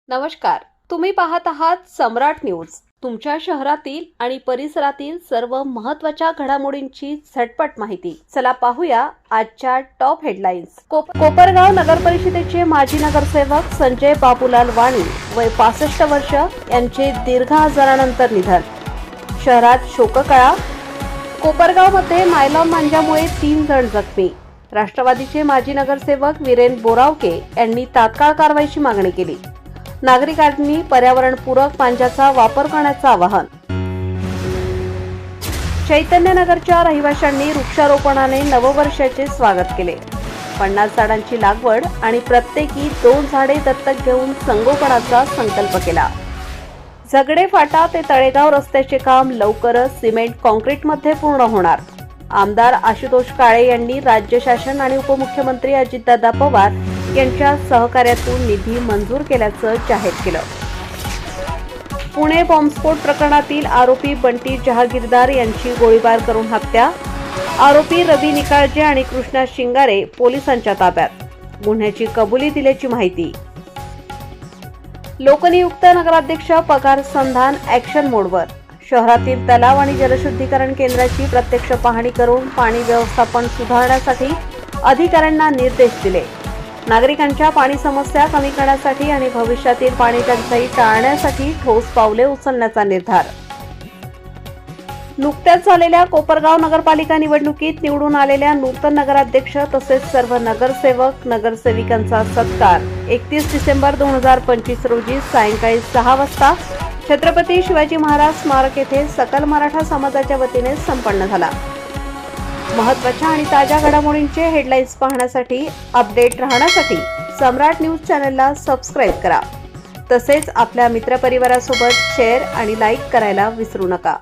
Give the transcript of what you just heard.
नमस्कार, तुम्ही पाहत आहात सम्राट न्यूज। तुमच्या शहरातील आणि परिसरातील सर्व महत्त्वाच्या घडामोडींची झटपट माहिती। चला पाहूया आजच्या टॉप हेडलाईन्स। कोपरगाव नगर परिषदेचे माजी नगरसेवक संजय बाबूलाल वाणी वय 65 वर्ष यांचे दीर्घ आजारानंतर निधन। शहरात शोककळा। कोपरगावमध्ये नायलॉन मांजामुळे 3 जण जखमी। राष्ट्रवादीचे माजी नगरसेवक वीरेन बोरावके यांनी तात्काळ कारवाईची मागणी केली। नागरिकांनी पर्यावरणपूरक मांजाचा वापर करण्याचं आवाहन। चैतन्यनगरच्या रहिवाशांनी वृक्षारोपणाने नववर्षाचे स्वागत केले। 50 झाडांची लागवड आणि प्रत्येकी 2 झाडे दत्तक घेऊन संगोपनाचा संकल्प केला। झगडे फाटा ते तळेगाव रस्त्याचे काम लवकरच सिमेंट कॉन्क्रीटमध्ये पूर्ण होणार। आमदार आशुतोष काळे यांनी राज्य शासन आणि उपमुख्यमंत्री अजितदादा पवार यांच्या सहकार्यातून निधी मंजूर केल्याचं जाहीर केलं। पुणे बॉम्बस्फोट प्रकरणातील आरोपी बंटी जहागीरदार यांची गोळीबार करून हत्या। आरोपी रवी निकाळजे आणि कृष्णा शिंगारे पोलिसांच्या ताब्यात। गुन्ह्याची कबुली दिल्याची माहिती। लोकनियुक्त नगराध्यक्ष पगार संधान ॲक्शन मोडवर। शहरातील तलाव आणि जलशुद्धीकरण केंद्राची प्रत्यक्ष पाहणी करून पाणी व्यवस्थापन सुधारण्यासाठी अधिकाऱ्यांना निर्देश दिले। नागरिकांच्या पाणी समस्या कमी करण्यासाठी आणि भविष्यातील पाणी टंचाई टाळण्यासाठी ठोस पावले उचलण्याचा निर्धार। नुकत्याच झालेल्या कोपरगाव नगरपालिका निवडणुकीत निवडून आलेल्या नूतन नगराध्यक्ष तसेच सर्व नगरसेवक नगरसेविकांचा सत्कार 31 डिसेंबर 2025 रोजी सायंकाळी 6 वाजता छत्रपती शिवाजी महाराज स्मारक येथे सकल मराठा समाजाच्या वतीने संपन्न झाला। महत्त्वाच्या आणि ताज्या घडामोडींचे हेडलाईन्स पाहण्यासाठी अपडेट राहण्यासाठी सम्राट न्यूज चॅनलला सबस्क्राईब करा। तसेच आपल्या मित्रपरिवारासोबत शेअर आणि लाईक करायला विसरू नका।